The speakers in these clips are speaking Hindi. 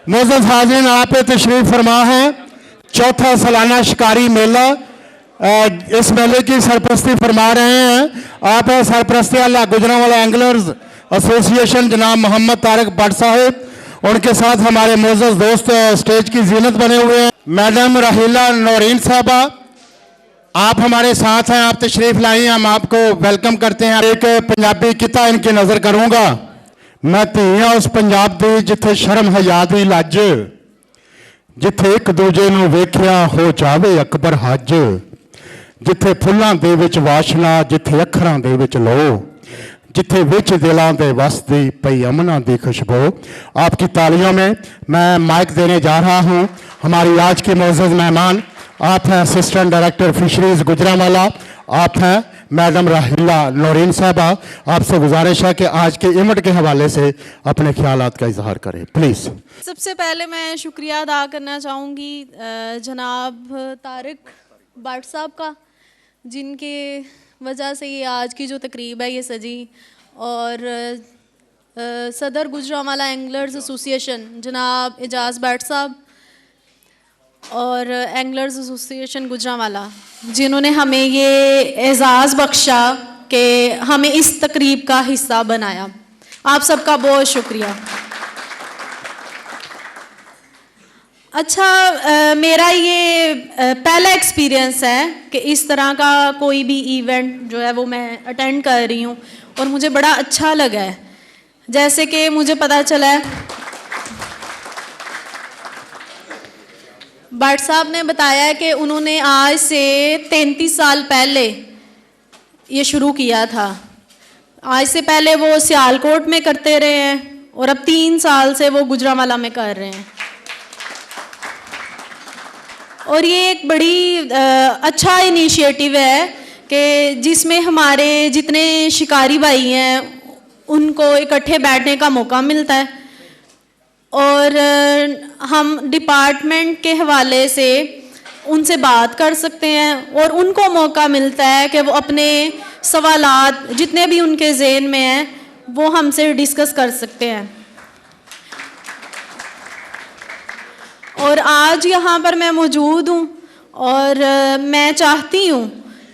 मोअज़्ज़ज़ हाज़रीन, आप तशरीफ़ फरमा है। चौथा सालाना शिकारी मेला, इस मेले की सरपरस्ती फरमा रहे हैं आप सरपरस्ती अल्लाह गुजरांवाला एंगलर्स एसोसिएशन जनाब मोहम्मद तारिक भट्ट साहब। उनके साथ हमारे मोअज़्ज़ज़ दोस्त स्टेज की जीनत बने हुए हैं। मैडम राहिला नौरीन साहबा, आप हमारे साथ हैं, आप तशरीफ़ लाई, हम आपको वेलकम करते हैं। एक पंजाबी किता इनकी नज़र करूँगा। मैं धीआं उस पंजाब दी जिथे शर्म हया दी लज, जिथे एक दूजे नूं वेखिया हो जावे अकबर हज, जिथे फुल्लां दे विच वाशना, जिथे अखरां दे विच लो, जिथे विच दिलां दे वसदी पई अमना दी खुशबू। आपकी तालियों में मैं माइक देने जा रहा हूं। हमारी आज की मोअज़्ज़ज़ मेहमान आप हैं असिस्टेंट डायरेक्टर फिशरीज गुजरांवाला, आप हैं मैडम राहिला नौरीन साहबा। आपसे गुजारिश है कि आज के इवेंट के हवाले से अपने ख्यालात का इजहार करें, प्लीज़। सबसे पहले मैं शुक्रिया अदा करना चाहूँगी जनाब तारिक भट्ट साहब का, जिनके वजह से ये आज की जो तकरीब है ये सजी, और सदर गुजरांवाला एंगलर्स एसोसिएशन जनाब एजाज़ भट्ट साहब और एंगलर्स एसोसिएशन गुजरांवाला, जिन्होंने हमें ये एजाज़ बख्शा कि हमें इस तकरीब का हिस्सा बनाया। आप सबका बहुत शुक्रिया। अच्छा, मेरा ये पहला एक्सपीरियंस है कि इस तरह का कोई भी इवेंट जो है वो मैं अटेंड कर रही हूँ, और मुझे बड़ा अच्छा लगा है। जैसे कि मुझे पता चला है, भट्ट साहब ने बताया है कि उन्होंने आज से 33 साल पहले ये शुरू किया था। आज से पहले वो सियालकोट में करते रहे हैं और अब 3 साल से वो गुजरांवाला में कर रहे हैं। और ये एक बड़ी अच्छा इनिशिएटिव है कि जिसमें हमारे जितने शिकारी भाई हैं उनको इकट्ठे बैठने का मौका मिलता है, और हम डिपार्टमेंट के हवाले से उनसे बात कर सकते हैं, और उनको मौका मिलता है कि वो अपने सवालात जितने भी उनके ज़हन में हैं वो हमसे डिस्कस कर सकते हैं। और आज यहाँ पर मैं मौजूद हूँ, और मैं चाहती हूँ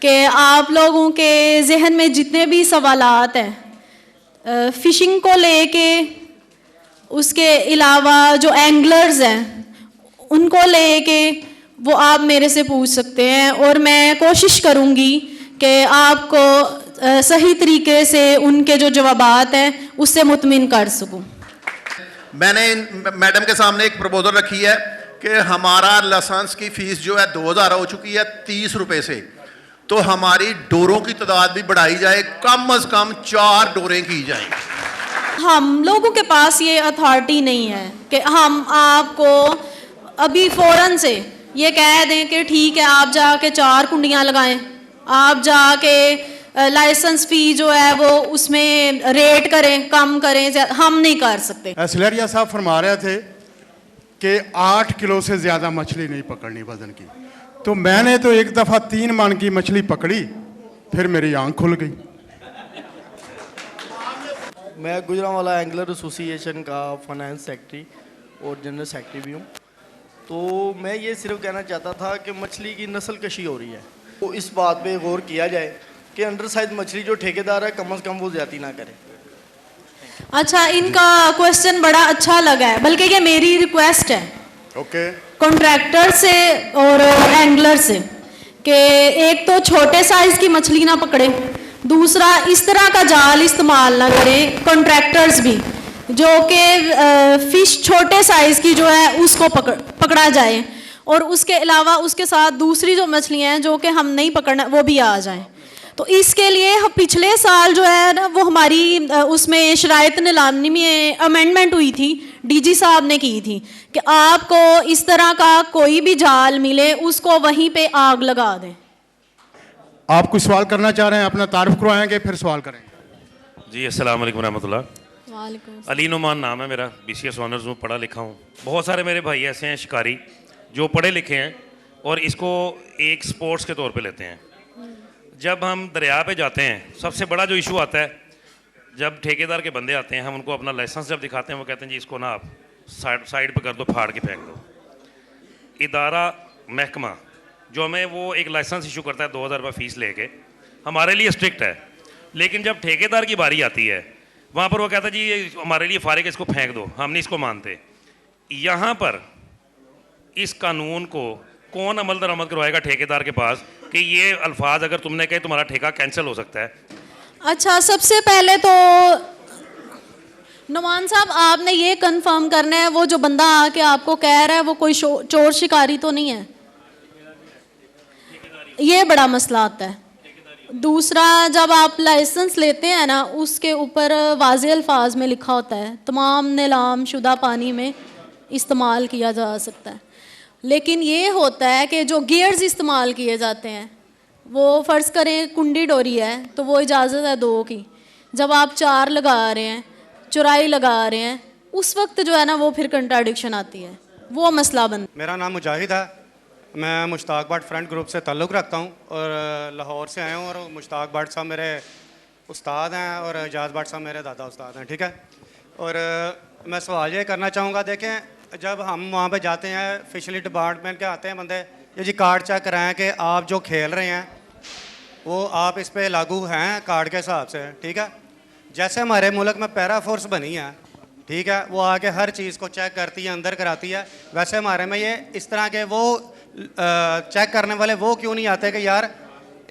कि आप लोगों के जहन में जितने भी सवालात हैं फ़िशिंग को लेके, उसके अलावा जो एंगलर्स हैं उनको लेके, वो आप मेरे से पूछ सकते हैं, और मैं कोशिश करूँगी कि आपको सही तरीके से उनके जो जवाबात हैं उससे मुतमिन कर सकूँ। मैंने मैडम के सामने एक प्रपोजल रखी है कि हमारा लाइसेंस की फ़ीस जो है 2000 हो चुकी है 30 रुपये से, तो हमारी डोरों की तादाद भी बढ़ाई जाए, कम अज़ कम 4 डोरें की जाएं। हम लोगों के पास ये अथॉरिटी नहीं है कि हम आपको अभी फ़ौरन से ये कह दें कि ठीक है आप जाके 4 कुंडियाँ लगाएं, आप जाके लाइसेंस फ़ी जो है वो उसमें रेट करें, कम करें, हम नहीं कर सकते। सिलेरिया साहब फरमा रहे थे कि 8 किलो से ज़्यादा मछली नहीं पकड़नी वज़न की, तो मैंने तो एक दफ़ा 3 मन की मछली पकड़ी, फिर मेरी आँख खुल गई। मैं गुजरांवाला एंगलर एसोसिएशन का फाइनेंस सेक्रेटरी और जनरल सेक्रेटरी भी हूँ। तो मैं ये सिर्फ कहना चाहता था कि मछली की नस्ल कशी हो रही है, तो इस बात पे गौर किया जाए कि अंडर साइज मछली जो ठेकेदार है कम से कम वो ज़्यादा ना करे। अच्छा, इनका क्वेश्चन बड़ा अच्छा लगा है, बल्कि ये मेरी रिक्वेस्ट है कॉन्ट्रैक्टर से और एंगलर से कि एक तो छोटे साइज़ की मछली ना पकड़े, दूसरा इस तरह का जाल इस्तेमाल ना करें कॉन्ट्रैक्टर्स भी, जो कि फ़िश छोटे साइज़ की जो है उसको पकड़ा जाए, और उसके अलावा उसके साथ दूसरी जो मछलियाँ हैं जो कि हम नहीं पकड़ना वो भी आ जाएं। तो इसके लिए हम पिछले साल जो है ना वो हमारी उसमें शराइत नीलामी में अमेंडमेंट हुई थी, डीजी साहब ने की थी कि आपको इस तरह का कोई भी जाल मिले उसको वहीं पे आग लगा दें। आप कुछ सवाल करना चाह रहे हैं, अपना तारुफ करवाएंगे फिर सवाल करेंगे। जी अस्सलाम वालेकुम रहमतुल्लाह। वालेकुम। अली नुमान नाम है मेरा, BCS ऑनर्स हूँ, पढ़ा लिखा हूँ। बहुत सारे मेरे भाई ऐसे हैं शिकारी जो पढ़े लिखे हैं और इसको एक स्पोर्ट्स के तौर पे लेते हैं। जब हम दरिया पे जाते हैं सबसे बड़ा जो इशू आता है, जब ठेकेदार के बंदे आते हैं हम उनको अपना लाइसेंस जब दिखाते हैं वो कहते हैं जी इसको ना आप साइड पे कर दो, फाड़ के फेंक दो। इदारा महकमा जो हमें वो एक लाइसेंस इशू करता है 2000 रुपये फ़ीस लेके, हमारे लिए स्ट्रिक्ट है, लेकिन जब ठेकेदार की बारी आती है वहाँ पर वो कहता है जी ये हमारे लिए फारिग है, इसको फेंक दो, हम नहीं इसको मानते। यहाँ पर इस कानून को कौन अमल दरामद करवाएगा ठेकेदार के पास कि ये अल्फाज अगर तुमने कहे तुम्हारा ठेका कैंसिल हो सकता है? अच्छा, सबसे पहले तो नुमान साहब आपने ये कंफर्म करना है वो जो बंदा आके आपको कह रहा है वो कोई चोर शिकारी तो नहीं है, ये बड़ा मसला आता है। दूसरा, जब आप लाइसेंस लेते हैं ना उसके ऊपर वाज़ेह अल्फाज में लिखा होता है तमाम नीलाम शुदा पानी में इस्तेमाल किया जा सकता है, लेकिन ये होता है कि जो गियर्स इस्तेमाल किए जाते हैं वो फ़र्ज़ करें कुंडी डोरी है तो वो इजाज़त है 2 की, जब आप 4 लगा रहे हैं, चौराई लगा रहे हैं, उस वक्त जो है ना वो फिर कंट्राडिक्शन आती है, वो मसला बन। मेरा नाम मुजाहिद है, मैं मुश्ताक भट्ट फ्रंट ग्रुप से ताल्लुक़ रखता हूँ और लाहौर से आया हूँ, और मुश्ताक भट्ट साहब मेरे उस्ताद हैं और एजाज़ भट्ट साहब मेरे दादा उस्ताद हैं, ठीक है। और मैं सवाल ये करना चाहूँगा, देखें जब हम वहाँ पे जाते हैं फिशरी डिपार्टमेंट के आते हैं बंदे, ये जी कार्ड चेक कराएं कि आप जो खेल रहे हैं वो आप इस पर लागू हैं कार्ड के हिसाब से, ठीक है। जैसे हमारे मुल्क में पैरा फोर्स बनी है, ठीक है, वो आके हर चीज़ को चेक करती है, अंदर कराती है, वैसे हमारे में ये इस तरह के वो चेक करने वाले वो क्यों नहीं आते कि यार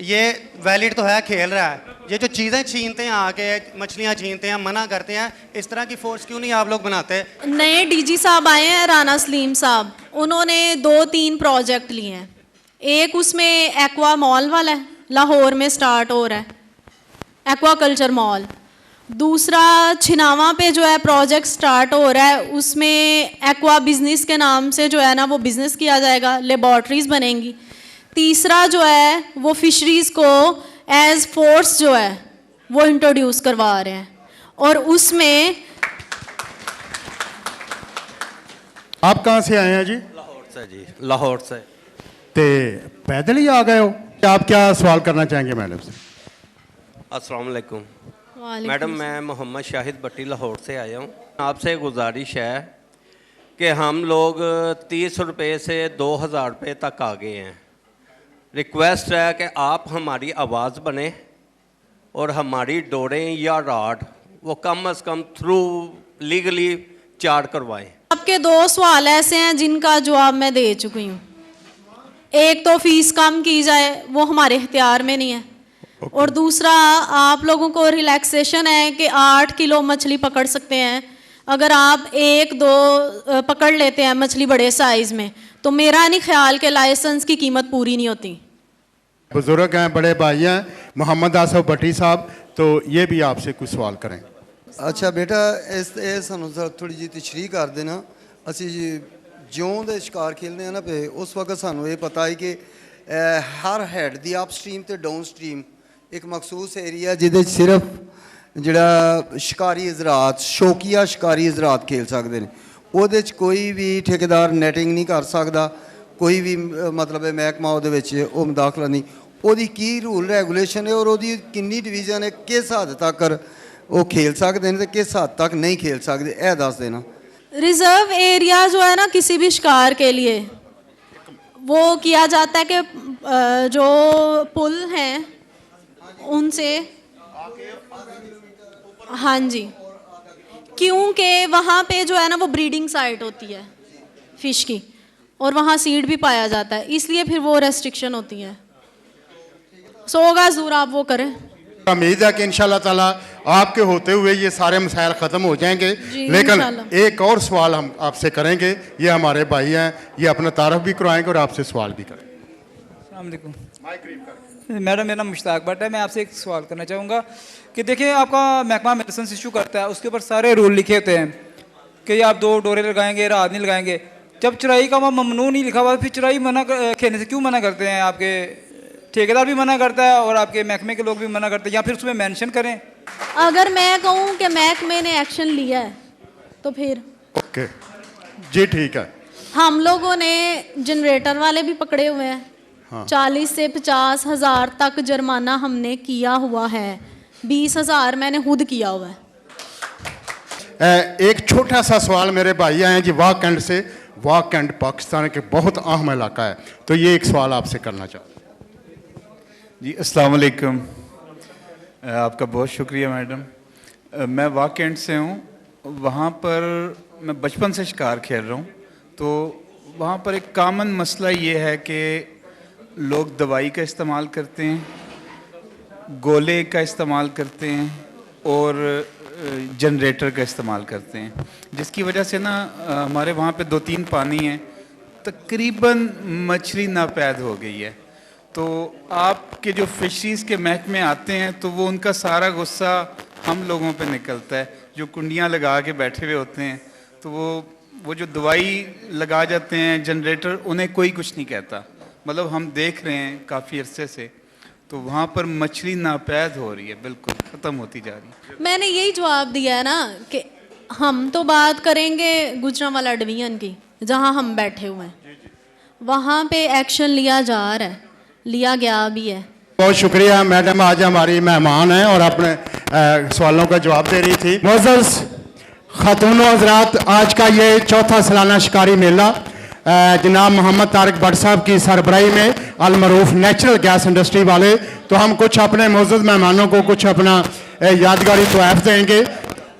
ये वैलिड तो है, खेल रहा है, ये जो चीज़ें छीनते हैं आके मछलियाँ छीनते हैं, मना करते हैं, इस तरह की फोर्स क्यों नहीं आप लोग बनाते? नए डीजी साहब आए हैं राना सलीम साहब, उन्होंने 2-3 प्रोजेक्ट लिए हैं, एक उसमें एक्वा मॉल वाला है, लाहौर में स्टार्ट हो रहा है एक्वा कल्चर मॉल। दूसरा छिनावा पे जो है प्रोजेक्ट स्टार्ट हो रहा है, उसमें एक्वा बिजनेस के नाम से जो है ना वो बिज़नेस किया जाएगा, लेबॉर्ट्रीज़ बनेंगी। तीसरा जो है वो फिशरीज़ को एज फोर्स जो है वो इंट्रोड्यूस करवा रहे हैं, और उसमें आप कहाँ से आए हैं जी? लाहौर से जी, लाहौर से। ते पैदल ही आ गए हो? आप क्या सवाल करना चाहेंगे मैडम से? अस्सलाम वालेकुम वालेकुम मैडम, मैं मोहम्मद शाहिद भट्टी लाहौर से आया हूँ। आपसे गुजारिश है कि हम लोग 30 रुपये से 2000 रुपये तक आ गए हैं। रिक्वेस्ट है कि आप हमारी आवाज़ बने और हमारी डोरें या राड वो कम से कम थ्रू लीगली चार्ज करवाएं। आपके 2 सवाल ऐसे हैं जिनका जवाब मैं दे चुकी हूँ। एक तो फीस कम की जाए, वो हमारे इख्तियार में नहीं है, और दूसरा आप लोगों को रिलैक्सेशन है कि 8 किलो मछली पकड़ सकते हैं। अगर आप 1-2 पकड़ लेते हैं मछली बड़े साइज़ में, तो मेरा नहीं ख्याल कि लाइसेंस की कीमत पूरी नहीं होती। बुजुर्ग हैं, बड़े भाई हैं मोहम्मद आसफ भट्टी साहब, तो ये भी आपसे कुछ सवाल करें। अच्छा बेटा, ਇਹ ਸਾਨੂੰ ਜ਼ਰਾ ਥੋੜੀ ਜਿਹੀ ਤਸ਼ਰੀਹ ਕਰ ਦੇਣਾ। ਅਸੀਂ ਜਿਉਂ ਦੇ ਸ਼ਿਕਾਰ ਖੇਲਦੇ ਆ ਨਾ ਪਏ, ਉਸ ਵਕਤ ਸਾਨੂੰ ਇਹ ਪਤਾ ਹੈ ਕਿ ਹਰ ਹੈਡ ਦੀ ਅਪਸਟ੍ਰੀਮ ਤੇ ਡਾਊਨਸਟ੍ਰੀਮ ਇੱਕ ਮਖਸੂਸ ਏਰੀਆ ਜਿਹਦੇ 'ਚ ਸਿਰਫ ਜਿਹੜਾ ਸ਼ਿਕਾਰੀ ਹਜ਼ਰਾਤ, ਸ਼ੌਕੀਆ ਸ਼ਿਕਾਰੀ ਹਜ਼ਰਾਤ ਖੇਲ ਸਕਦੇ ਨੇ। ਉਹਦੇ 'ਚ ਕੋਈ ਵੀ ਠੇਕੇਦਾਰ ਨੈਟਿੰਗ ਨਹੀਂ ਕਰ ਸਕਦਾ, ਕੋਈ ਵੀ ਮਤਲਬ ਹੈ ਮਹਿਕਮਾ ਉਹਦੇ ਵਿੱਚ ਉਹ ਮੁਦਾਖਲਾ ਨਹੀਂ। ਉਹਦੀ ਕੀ ਰੂਲ ਰੈਗੂਲੇਸ਼ਨ ਹੈ ਔਰ ਉਹਦੀ ਕਿੰਨੀ ਡਿਵੀਜ਼ਨ ਹੈ, ਕਿਸ ਹੱਦ ਤੱਕ वो खेल सकते हैं तो किस हद तक नहीं खेल सकते, यह दस देना। रिजर्व एरिया जो है ना किसी भी शिकार के लिए वो किया जाता है कि जो पुल हैं उनसे, हाँ जी, क्योंकि वहाँ पे जो है ना वो ब्रीडिंग साइट होती है फ़िश की और वहाँ सीड भी पाया जाता है, इसलिए फिर वो रेस्ट्रिक्शन होती है। 100 गज दूर आप वो करें। उम्मीद है कि इंशाल्लाह ताला आपके होते हुए ये सारे मसाइल ख़त्म हो जाएंगे, लेकिन एक और सवाल हम आपसे करेंगे। ये हमारे भाई हैं, ये अपना तारफ़ भी करवाएंगे और आपसे सवाल भी करेंगे। अस्सलाम वालेकुम मैडम, मेरा नाम मुश्ताक भट्ट है। मैं आपसे एक सवाल करना चाहूँगा कि देखिए आपका महकमा लाइसेंस इशू करता है, उसके ऊपर सारे रूल लिखे होते हैं कि आप 2 डोरे लगाएंगे, रात नहीं लगाएंगे। जब चुराई का वहाँ ममनू नहीं लिखा हुआ, फिर चुराई मना खेलने से क्यों मना करते हैं? आपके ठेकेदार भी मना करता है और आपके महकमे के लोग भी मना करते हैं, या फिर उसमें मेंशन करें। अगर मैं कहूँ कि महकमे ने एक्शन लिया है तो फिर ओके जी, ठीक है। हम लोगों ने जनरेटर वाले भी पकड़े हुए हैं। हाँ। 40 से 50 हज़ार तक जुर्माना हमने किया हुआ है, 20 हज़ार मैंने खुद किया हुआ है। एक छोटा सा सवाल मेरे भाई आए हैं जी वाक एंड से। वाक एंड पाकिस्तान के बहुत अहम इलाका है, तो ये एक सवाल आपसे करना चाहता हूँ जी। अस्सलाम वालेकुम, आपका बहुत शुक्रिया मैडम। मैं वाक एंड से हूँ। वहाँ पर मैं बचपन से शिकार खेल रहा हूँ, तो वहाँ पर एक कॉमन मसला ये है कि लोग दवाई का इस्तेमाल करते हैं, गोले का इस्तेमाल करते हैं और जनरेटर का इस्तेमाल करते हैं, जिसकी वजह से ना हमारे वहाँ पे 2-3 पानी हैं, तकरीबन मछली नापैद हो गई है। तो आपके जो फिशरीज़ के महकमे आते हैं तो वो उनका सारा गुस्सा हम लोगों पे निकलता है, जो कुंडियाँ लगा के बैठे हुए होते हैं। तो वो जो दवाई लगा जाते हैं जनरेटर, उन्हें कोई कुछ नहीं कहता। मतलब हम देख रहे हैं काफ़ी अरसे से, तो वहाँ पर मछली नापैद हो रही है, बिल्कुल ख़त्म होती जा रही है। मैंने यही जवाब दिया है ना कि हम तो बात करेंगे गुजरांवाला डिवीजन की, जहाँ हम बैठे हुए हैं, वहाँ पे एक्शन लिया जा रहा है, लिया गया भी है। बहुत शुक्रिया मैडम, आज हमारी मेहमान हैं और अपने सवालों का जवाब दे रही थी। मुअज़्ज़ज़ ख़ातून व हज़रात, आज का ये चौथा सालाना शिकारी मेला जनाब मोहम्मद तारिक भट्ट साहब की सरबराही में अलमरूफ नेचुरल गैस इंडस्ट्री वाले, तो हम कुछ अपने मुअज़्ज़ज़ मेहमानों को कुछ अपना यादगारी तोहफ़ देंगे।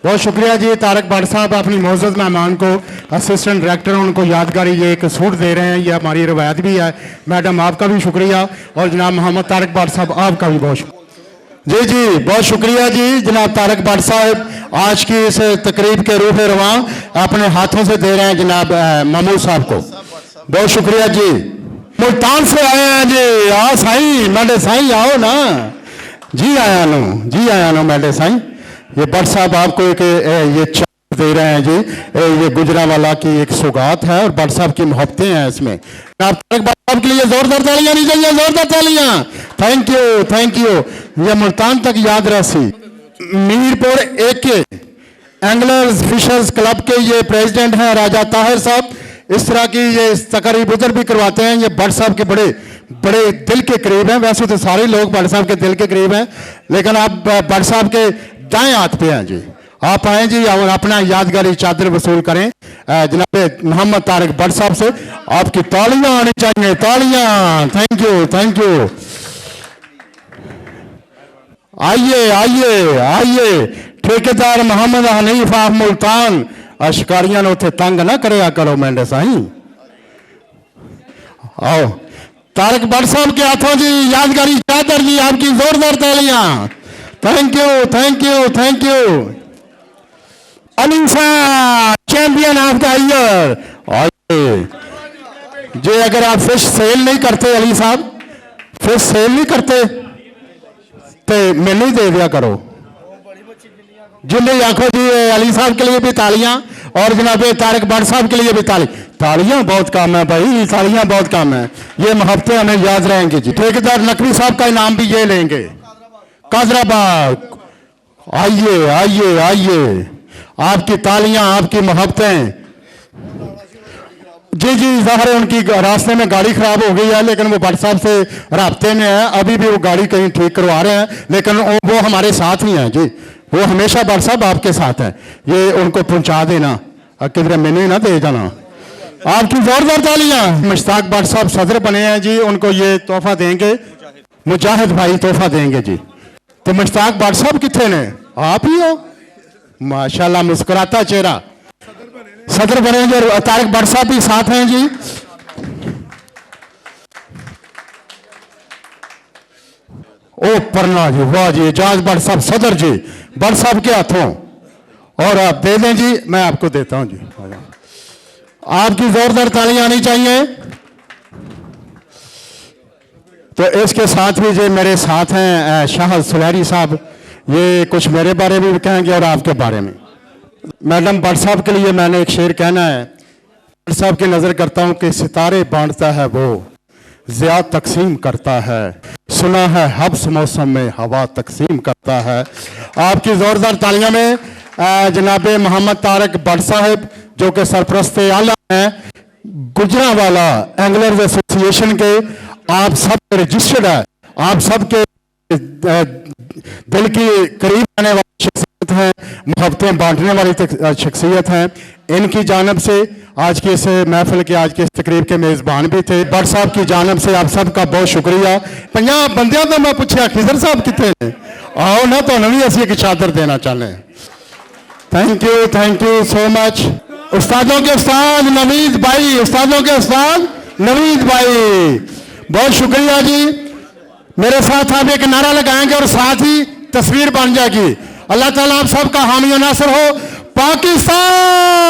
बहुत शुक्रिया जी। तारिक भट्ट साहब अपनी मुअज़्ज़ज़ मेहमान को, असिस्टेंट डायरेक्टर, उनको यादगारी ये एक सूट दे रहे हैं, ये हमारी रवायत भी है। मैडम आपका भी शुक्रिया, और जनाब मोहम्मद तारिक भट्ट साहब आपका भी बहुत शुक्रिया। जी जी, बहुत शुक्रिया जी। जनाब तारिक भट्ट साहब आज की इस तकरीब के रूह रवां अपने हाथों से दे रहे हैं जनाब महमूद साहब को। बहुत शुक्रिया जी। मुल्तान से आए हैं जी। आओ साईं, मेरे साईं आओ ना जी। आया नो जी, आया नो मेरे साईं। ये भट्ट साहब आपको एक ये चादर दे रहे हैं जी, ये गुजरांवाला की एक सौगात है और भट्ट साहब की मोहब्बतें हैं इसमें। जनाब तारिक भट्ट साहब के लिए जोरदार तालियां नहीं चाहिए, जोरदार तालियां। Thank you, thank you. ये मुल्तान तक याद रसी। मीरपुर एके एंगलर्स फिशर्स क्लब के ये प्रेसिडेंट हैं राजा ताहिर साहब। इस तरह की ये तकरीब उधर भी करवाते हैं। ये भट्ट साहब के बड़े बड़े दिल के करीब हैं। वैसे तो सारे लोग भट्ट साहब के दिल के करीब हैं, लेकिन आप भट्ट साहब के दाएं हाथ पे हैं जी। आप आए जी और अपना यादगारी चादर वसूल करें जनाब मोहम्मद तारिक भट्ट साहब से। आपकी तालियां आनी चाहिए, तालियां। Thank you, thank you. आइए आइए आइए। ठेकेदार मोहम्मद हनीफ ऑफ मुल्तान, शिकारियां ने उथे तंग ना करया करो मेरे साईं। आओ तारिक भट्ट साहब के हाथों जी यादगारी चादर जी, आपकी जोरदार तालियां। Thank you, thank you, thank you. Ali साहब चैंपियन ऑफ द ईयर। आइए जी। अगर आप फिश सेल नहीं करते अली साहब, फिश सेल नहीं करते तो मैंने ही दे दिया करो। जिले आखो जी। अली साहब के लिए भी तालियां और जनाब तारिक भट्ट साहब के लिए भी तालियां बहुत कम है भाई, तालियां बहुत कम है। ये मोहब्बतें हमें याद रहेंगी जी। ठेकेदार नकवी साहब का इनाम भी ये लेंगे, कादराबाद। आइए आइए आइए। आपकी तालियां, आपकी मोहब्बतें। जी जी, ज़ाहिर है उनकी रास्ते में गाड़ी खराब हो गई है, लेकिन वो भट्ट साहब से राब्ते में है। अभी भी वो गाड़ी कहीं ठीक करवा रहे हैं, लेकिन वो हमारे साथ ही हैं जी। वो हमेशा भट्ट साहब आपके साथ हैं। ये उनको पहुंचा देना, किधर मैंने ना दे जाना। आपकी जोरदार तालियां। मुश्ताक भट्ट साहब सदर बने हैं जी, उनको ये तोहफा देंगे, मुजाहिद भाई तोहफा देंगे जी। तो मुश्ताक भट्ट साहब कितने ने? आप ही हो माशाल्लाह, मुस्कुराता चेहरा। सदर बनेंगे, तारिक भट्ट साहब भी साथ हैं जी। ओ परना जी, वाह जी। एजाज भट्ट साहब सदर जी, भट्ट साहब के हाथों, और आप दे दें जी। मैं आपको देता हूं जी। आपकी जोरदार तालियां आनी चाहिए। तो इसके साथ भी जी मेरे साथ हैं शाह सुलहरी साहब। ये कुछ मेरे बारे में भी कहेंगे और आपके बारे में। मैडम भट्ट साहब के लिए मैंने एक शेर कहना है। भट्ट साहब की नजर करता हूं कि सितारे बांटता है वो, ज़िया तकसीम करता है। सुना है हब्स मौसम में हवा तकसीम करता है। आपकी जोरदार तालियां में जनाब मोहम्मद तारिक भट्ट साहब, जो कि सरपरस्त आला हैं गुजरांवाला एंगलर्स एसोसिएशन के। आप सब रजिस्टर्ड है, आप सब के दिल की करीब आने वाले शख्सियत हैं। मोहब्बतें बांटने वाली शख्सियत हैं। इनकी जानब से आज के इस महफिल के आज के इस तकरीब के मेज़बान भी थे। भट्ट साहब की जानब से आप सबका बहुत शुक्रिया। 50 बंदियां तो मैं पूछा खिजर साहब कितने ने, आओ ना तो भी असी एक चादर देना चाहते हैं। Thank you so much. उस्तादों के उस्ताद नवीद भाई, उस्तादों के उस्ताद नवीद भाई, बहुत शुक्रिया जी। मेरे साथ आप एक नारा लगाएंगे और साथ ही तस्वीर बन जाएगी। अल्लाह ताला आप सबका हामी और नासर हो। पाकिस्तान